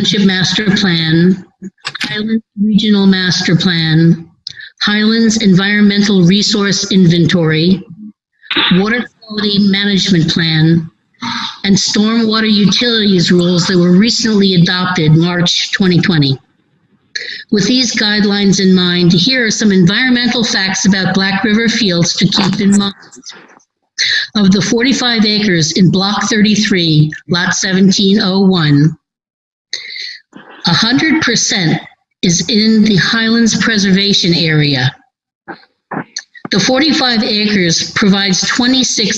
Township Master Plan, Highlands Regional Master Plan, Highlands Environmental Resource Inventory, Water Quality Management Plan, and Stormwater Utilities Rules that were recently adopted March 2020. With these guidelines in mind, here are some environmental facts about Black River Fields to keep in mind. Of the 45 acres in Block 33, Lot 1701, 100% is in the Highlands Preservation Area. The 45 acres provides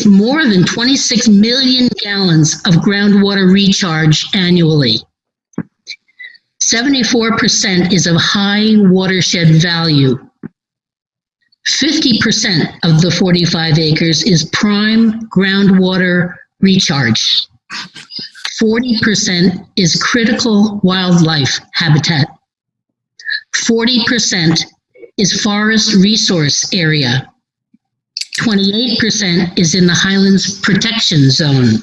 more than 26 million gallons of groundwater recharge annually. 74% is of high watershed value. 50% of the 45 acres is prime groundwater recharge. 40% is critical wildlife habitat. 40% is forest resource area. 28% is in the Highlands Protection Zone.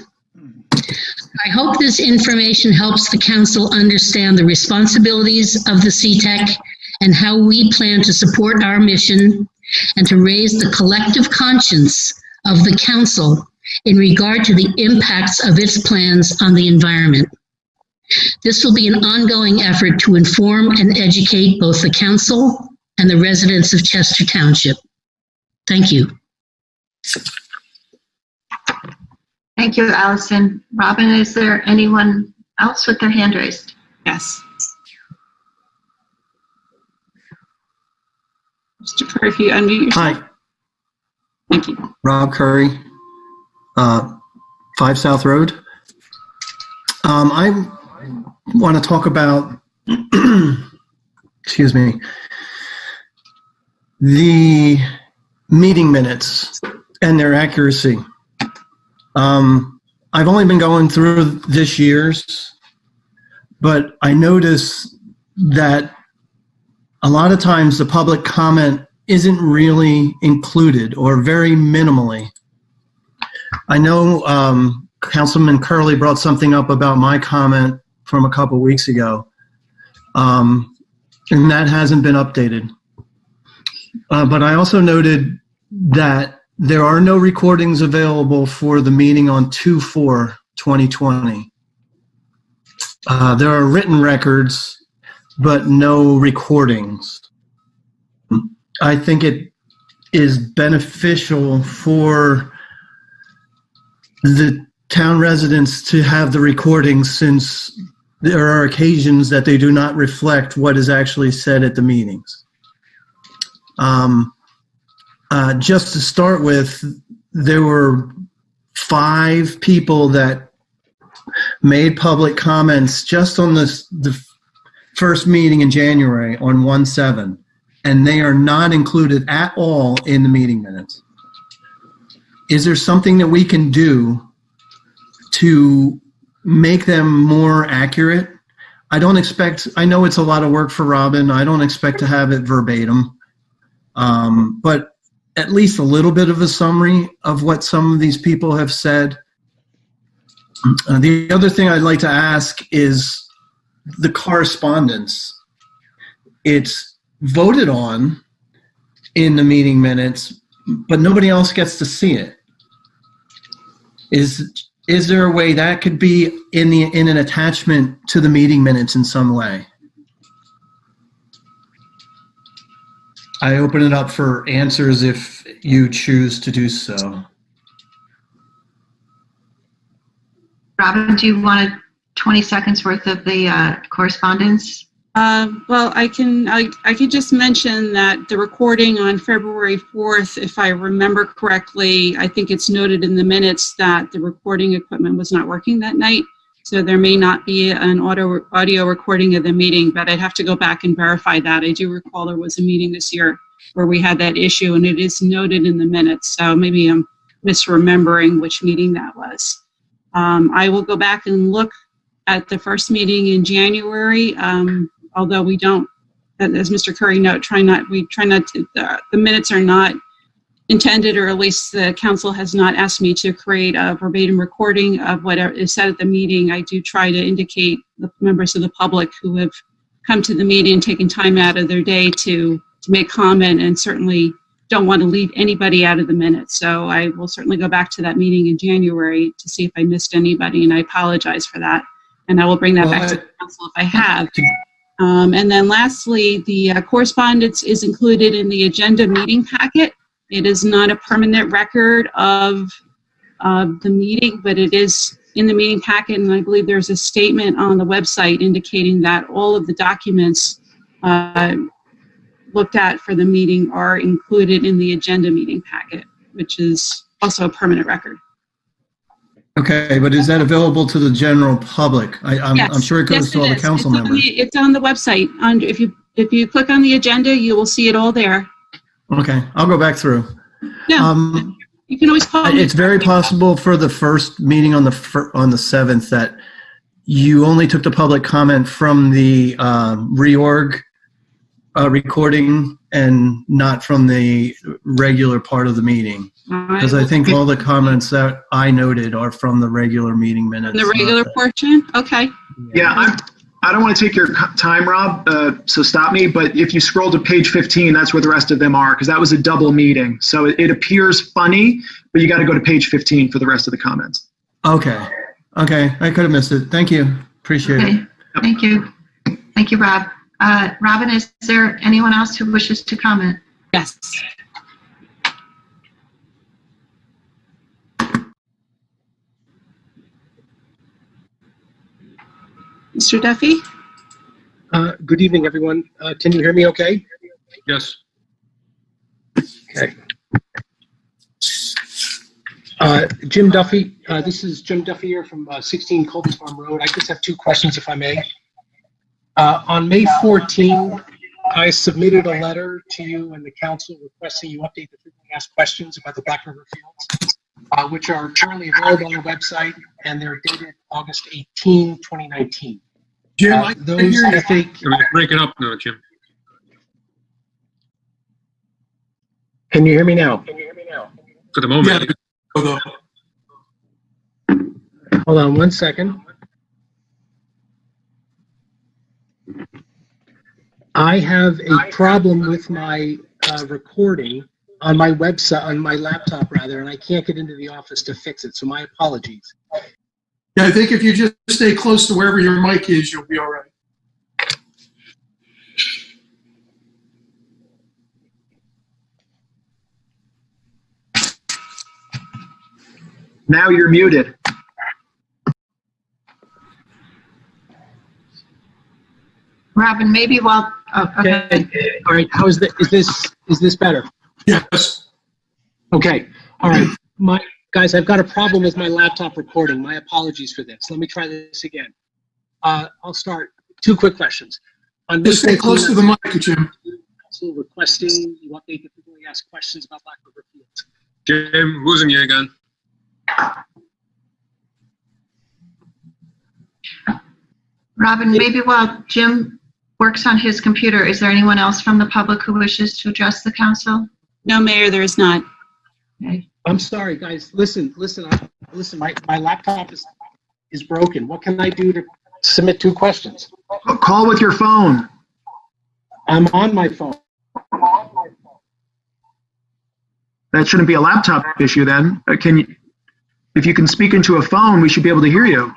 I hope this information helps the council understand the responsibilities of the CTEC and how we plan to support our mission and to raise the collective conscience of the council in regard to the impacts of its plans on the environment. This will be an ongoing effort to inform and educate both the council and the residents of Chester Township. Thank you. Thank you, Allison. Robin, is there anyone else with their hand raised? Yes. Mr. Curry, if you unmute yourself. Hi. Thank you. Rob Curry, 5 South Road. I want to talk about, excuse me, the meeting minutes and their accuracy. I've only been going through this year's, but I notice that a lot of times the public comment isn't really included or very minimally. I know Councilman Curley brought something up about my comment from a couple weeks ago, and that hasn't been updated. But I also noted that there are no recordings available for the meeting on 2/4/2020. There are written records, but no recordings. I think it is beneficial for the town residents to have the recordings, since there are occasions that they do not reflect what is actually said at the meetings. Just to start with, there were 5 people that made public comments just on the first meeting in January on 1/7, and they are not included at all in the meeting minutes. Is there something that we can do to make them more accurate? I know it's a lot of work for Robin. I don't expect to have it verbatim, but at least a little bit of a summary of what some of these people have said. The other thing I'd like to ask is the correspondence. It's voted on in the meeting minutes, but nobody else gets to see it. Is there a way that could be in an attachment to the meeting minutes in some way? I open it up for answers if you choose to do so. Robin, do you want 20 seconds worth of the correspondence? Well, I could just mention that the recording on February 4th, if I remember correctly, I think it's noted in the minutes that the recording equipment was not working that night. So there may not be an audio recording of the meeting, but I'd have to go back and verify that. I do recall there was a meeting this year where we had that issue, and it is noted in the minutes. So maybe I'm misremembering which meeting that was. I will go back and look at the first meeting in January, although we don't, as Mr. Curry noted, the minutes are not intended, or at least the council has not asked me to create a verbatim recording of whatever is said at the meeting. I do try to indicate the members of the public who have come to the meeting and taken time out of their day to make comment, and certainly don't want to leave anybody out of the minutes. So I will certainly go back to that meeting in January to see if I missed anybody, and I apologize for that. And I will bring that back to the council if I have. And then lastly, the correspondence is included in the agenda meeting packet. It is not a permanent record of the meeting, but it is in the meeting packet, and I believe there's a statement on the website indicating that all of the documents looked at for the meeting are included in the agenda meeting packet, which is also a permanent record. Okay, but is that available to the general public? Yes. I'm sure it goes Yes, to all the is. council members. It's on the website. If you click on the agenda, you will see it all there. Okay, I'll go back through. Yeah, you can always call me. It's very possible for the first meeting on the 7th that you only took the public comment from the reorg recording and not from the regular part of the meeting. Because I think all the comments that I noted are from the regular meeting minutes. The regular portion? Okay. Yeah, I don't want to take your time, Rob, so stop me. But if you scroll to page 15, that's where the rest of them are, because that was a double meeting. So it appears funny, but you got to go to page 15 for the rest of the comments. Okay. Okay, I could have missed it. Thank you. Appreciate it. Okay, thank you. Thank you, Rob. Robin, is there anyone else who wishes to comment? Yes. Mr. Duffy? Good evening, everyone. Can you hear me okay? Yes. Okay. Jim Duffy, this is Jim Duffy here from 16 Colby Farm Road. I just have two questions, if I may. On May 14, I submitted a letter to you and the council requesting you update the frequently asked questions about the Black River Fields, which are currently available on the website, and they're dated August 18, 2019. Jim, Those, I think, You're breaking up now, Jim. can you hear me now? For the moment. Hold on one second. I have a problem with my recording on my website, on my laptop rather, and I can't get into the office to fix it, so my apologies. Yeah, I think if you just stay close to wherever your mic is, you'll be all right. Now you're muted. Robin, maybe while, okay. Okay. All right. How is that? Is this better? Yes. Okay. All right. Guys, I've got a problem with my laptop recording. My apologies for this. Let me try this again. I'll start. Two quick questions. On Just stay close to the mic, Jim. Council requesting you update the frequently asked questions about Black River Fields. Jim, losing you again. Robin, maybe while Jim works on his computer, is there anyone else from the public who wishes to address the council? No, Mayor, there is not. Okay. I'm sorry, guys. Listen. My laptop is broken. What can I do to submit two questions? Call with your phone. I'm on my phone. That shouldn't be a laptop issue then. If you can speak into a phone, we should be able to hear you.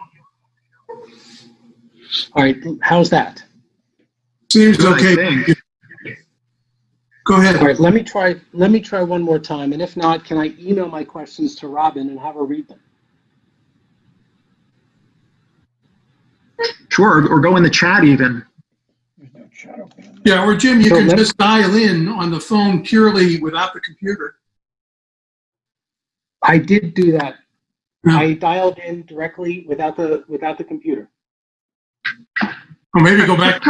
All right. How's that? Seems Good, I okay. think. Go ahead. All right, let me try one more time, and if not, can I email my questions to Robin and have her read them? Sure, or go in the chat even. Yeah, or Jim, you So can let- just dial in on the phone purely without the computer. I did do that. Yeah. I dialed in directly without the computer. Or maybe go back.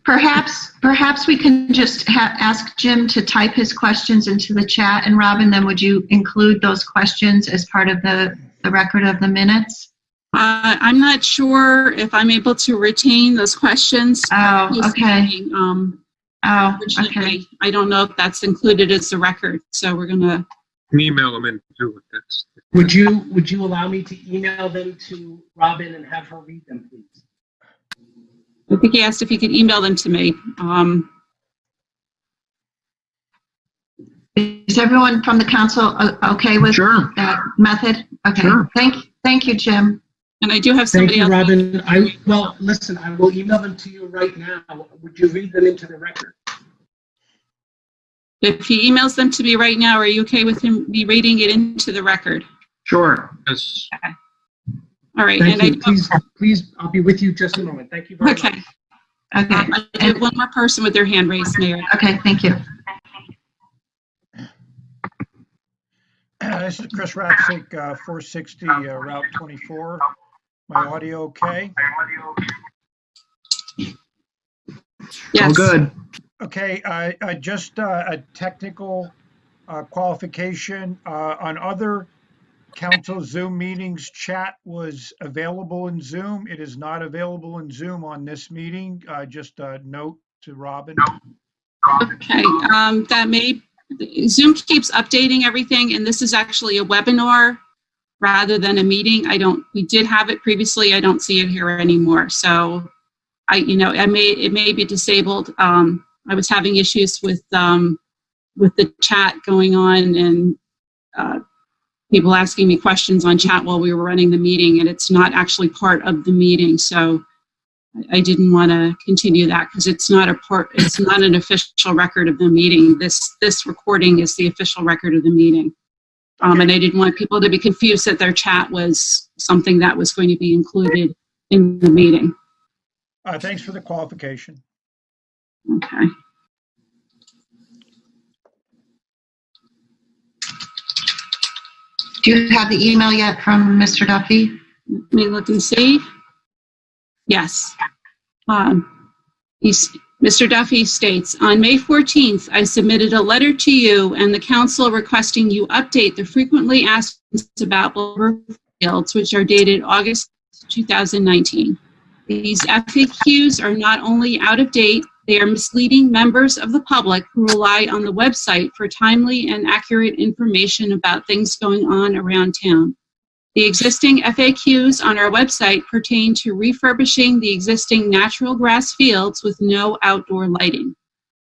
Perhaps we can just ask Jim to type his questions into the chat, and Robin, then would you include those questions as part of the record of the minutes? I'm not sure if I'm able to retain those questions. Oh, okay. Oh, Oh, okay. unfortunately, I don't know if that's included as the record, so we're gonna can email them in too. If that's Would you allow me to email them to Robin and have her read them, please? I think he asked if he could email them to me. Is everyone from the council okay with Sure. that method? Okay. Sure. Thank you, Jim. And I do have Thank somebody you, else. Robin. Well, listen, I will email them to you right now. Would you read them into the record? If he emails them to me right now, are you okay with me reading it into the record? Sure. yes. All right. Thank and you. Please, I'll be with you just a moment. Thank you very much. Okay. Okay. I have one more person with their hand raised, Mayor. Okay, thank you. This is Chris Ratzick, 460 Route 24. My audio okay? Yes. All good. Okay, just a technical qualification. On other council Zoom meetings, chat was available in Zoom. It is not available in Zoom on this meeting. Just a note to Robin. Okay. Zoom keeps updating everything, and this is actually a webinar rather than a meeting. We did have it previously. I don't see it here anymore. So it may be disabled. I was having issues with the chat going on and people asking me questions on chat while we were running the meeting, and it's not actually part of the meeting. So I didn't want to continue that because it's not an official record of the meeting. This recording is the official record of the meeting. And I didn't want people to be confused that their chat was something that was going to be included in the meeting. Thanks for the qualification. Okay. Do you have the email yet from Mr. Duffy? Let me look and see. Yes. Mr. Duffy states, on May 14th, I submitted a letter to you and the council requesting you update the frequently asked questions about river fields, which are dated August 2019. These FAQs are not only out of date, they are misleading members of the public who rely on the website for timely and accurate information about things going on around town. The existing FAQs on our website pertain to refurbishing the existing natural grass fields with no outdoor lighting.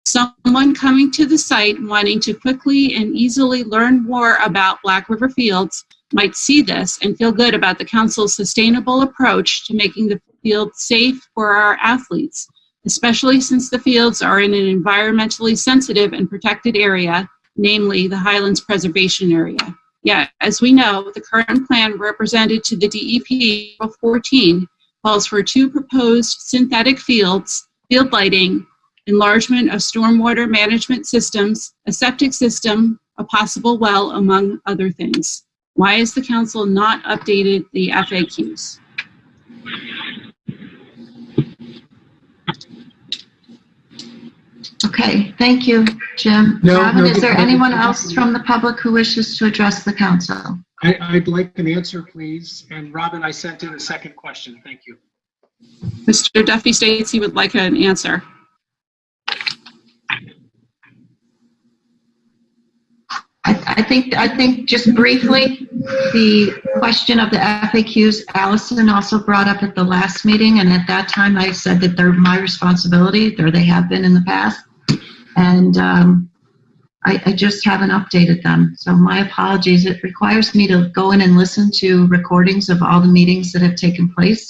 Someone coming to the site wanting to quickly and easily learn more about Black River Fields might see this and feel good about the council's sustainable approach to making the field safe for our athletes, especially since the fields are in an environmentally sensitive and protected area, namely the Highlands Preservation Area. Yet, as we know, the current plan represented to the DEP 14 calls for 2 proposed synthetic fields, field lighting, enlargement of stormwater management systems, a septic system, a possible well, among other things. Why has the council not updated the FAQs? Okay, thank you, Jim. No, Robin, no, is there no, anyone no, else from the public who wishes to address the council? I'd like an answer, please. And Robin, I sent in a second question. Thank you. Mr. Duffy states he would like an answer. I think just briefly, the question of the FAQs, Allison also brought up at the last meeting, and at that time I said that they're my responsibility, or they have been in the past, and I just haven't updated them. So my apologies. It requires me to go in and listen to recordings of all the meetings that have taken place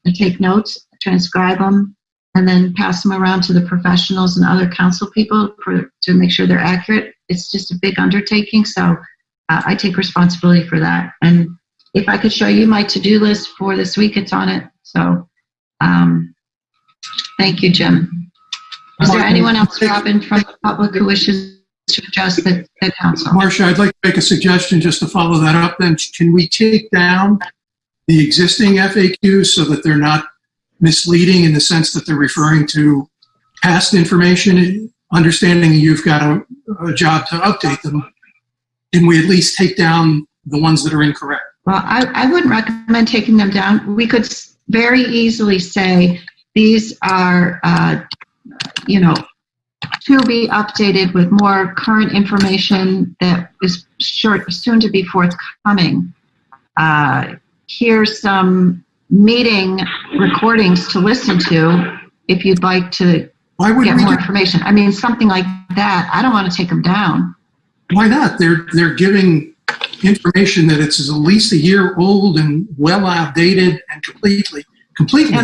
and take notes, transcribe them, and then pass them around to the professionals and other council people to make sure they're accurate. It's just a big undertaking, so I take responsibility for that. And if I could show you my to-do list for this week, it's on it. So thank you, Jim. Is there anyone else, Robin, from the public who wishes to address the council? Marcia, I'd like to make a suggestion just to follow that up then. Can we take down the existing FAQs so that they're not misleading in the sense that they're referring to past information, understanding you've got a job to update them? Can we at least take down the ones that are incorrect? Well, I wouldn't recommend taking them down. We could very easily say these are, to be updated with more current information that is soon to be forthcoming. Here's some meeting recordings to listen to if you'd like to Why would get we more do- information. I mean, something like that. I don't want to take them down. Why not? They're giving information that it's at least a year old and well outdated and completely. Yeah,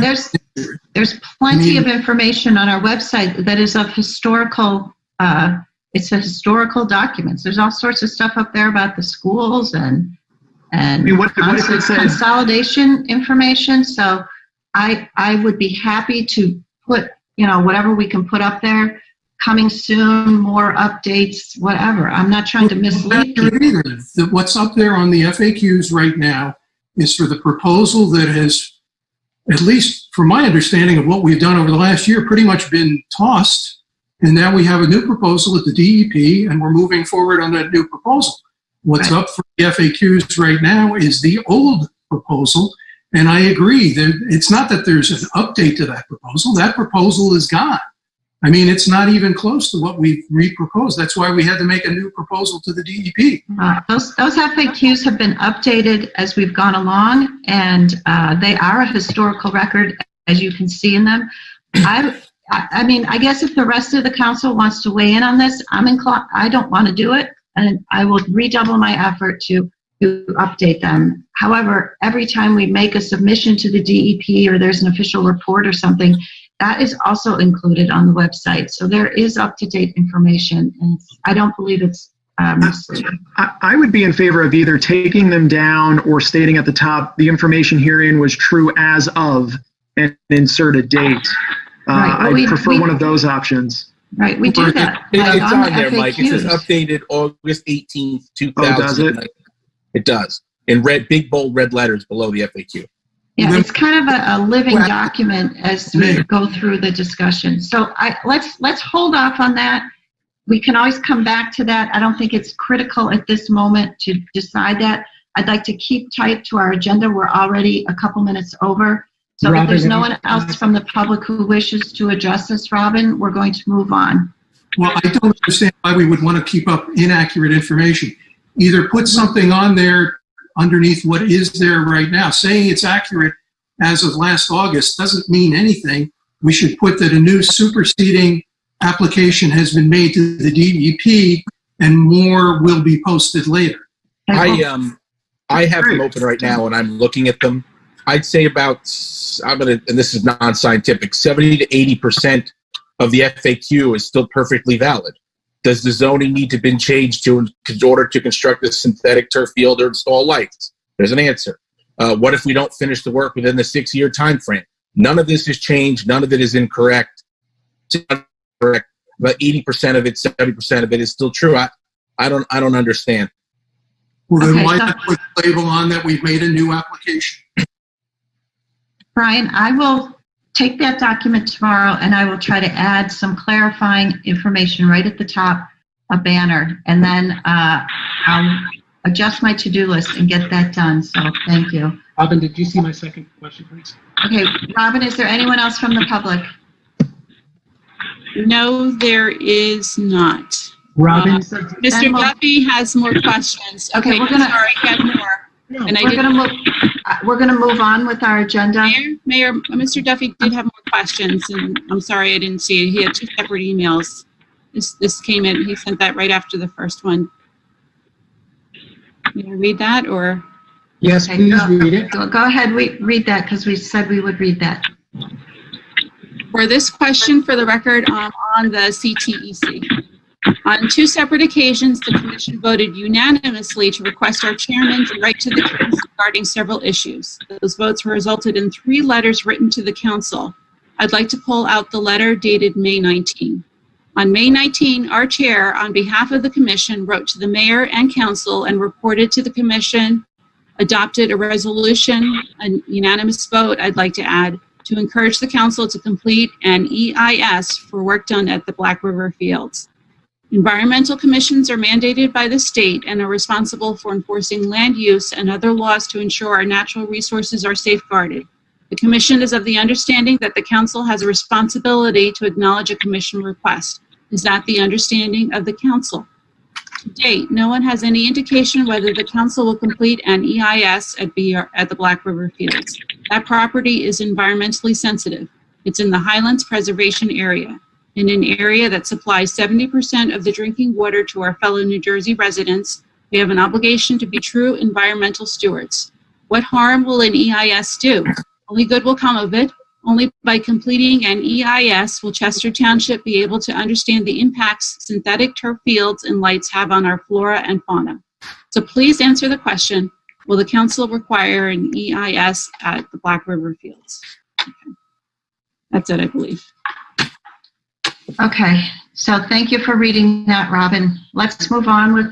there's plenty of information on our website that is of historical. It's a historical documents. There's all sorts of stuff up there about the schools and I mean, what if it says, consolidation information. So I would be happy to put, whatever we can put up there, coming soon, more updates, whatever. I'm not trying to mislead people. Either. What's up there on the FAQs right now is for the proposal that has, at least from my understanding of what we've done over the last year, pretty much been tossed. And now we have a new proposal at the DEP, and we're moving forward on that new proposal. What's up for the FAQs right now is the old proposal. And I agree that it's not that there's an update to that proposal. That proposal is gone. I mean, it's not even close to what we've re-proposed. That's why we had to make a new proposal to the DEP. Those FAQs have been updated as we've gone along, and they are a historical record, as you can see in them. I mean, I guess if the rest of the council wants to weigh in on this, I'm inclined. I don't want to do it, and I will redouble my effort to update them. However, every time we make a submission to the DEP or there's an official report or something, that is also included on the website. So there is up-to-date information, and I don't believe it's misleading. I would be in favor of either taking them down or stating at the top, the information herein was true as of, and insert a date. Right, well, I prefer one of those options. Right, we do that. It's Like on the there, Mike. It says FAQs. updated August 18th, Oh, does 2000. it? It does. In red, big bold red letters below the FAQ. Yeah, it's kind of a living Well, document as we go through the discussion. So let's hold off on that. We can always come back to that. I don't think it's critical at this moment to decide that. I'd like to keep tight to our agenda. We're already a couple minutes over. So if there's no one else from the public who wishes to address this, Robin, we're going to move on. Well, I don't understand why we would want to keep up inaccurate information. Either put something on there underneath what is there right now. Saying it's accurate as of last August doesn't mean anything. We should put that a new superseding application has been made to the DEP and more will be posted later. I have them open right now and I'm looking at them. I'd say about, and this is non-scientific, 70 to 80% of the FAQ is still perfectly valid. Does the zoning need to be changed in order to construct a synthetic turf field or install lights? There's an answer. What if we don't finish the work within the 6-year time frame? None of this has changed. None of it is incorrect. Correct. About 80% of it, 70% of it is still true. I don't understand. Well, then Okay, why so- not put a label on that we've made a new application? Brian, I will take that document tomorrow and I will try to add some clarifying information right at the top, a banner, and then I'll adjust my to-do list and get that done. So thank you. Robin, did you see my second question, please? Okay, Robin, is there anyone else from the public? No, there is not. Robin, Mr. Emma. Duffy has more questions. Okay, Okay, we're I'm gonna- sorry, he had more. And I We're didn't, gonna move on with our agenda. Mayor, Mr. Duffy did have more questions, and I'm sorry I didn't see it. He had 2 separate emails. This came in, he sent that right after the first one. May I read that, or? Yes, Okay, please read it. Go ahead, read that, because we said we would read that. For this question, for the record, on the CTEC. On 2 separate occasions, the commission voted unanimously to request our chairman to write to the council regarding several issues. Those votes resulted in 3 letters written to the council. I'd like to pull out the letter dated May 19. On May 19, our chair, on behalf of the commission, wrote to the mayor and council and reported to the commission, adopted a resolution, a unanimous vote, I'd like to add, to encourage the council to complete an EIS for work done at the Black River Fields. Environmental commissions are mandated by the state and are responsible for enforcing land use and other laws to ensure our natural resources are safeguarded. The commission is of the understanding that the council has a responsibility to acknowledge a commission request. Is that the understanding of the council? To date, no one has any indication whether the council will complete an EIS at the Black River Fields. That property is environmentally sensitive. It's in the Highlands Preservation Area, in an area that supplies 70% of the drinking water to our fellow New Jersey residents. We have an obligation to be true environmental stewards. What harm will an EIS do? Only good will come of it. Only by completing an EIS will Chester Township be able to understand the impacts synthetic turf fields and lights have on our flora and fauna. So please answer the question, will the council require an EIS at the Black River Fields? Okay. That's it, I believe. Okay, so thank you for reading that, Robin. Let's move on with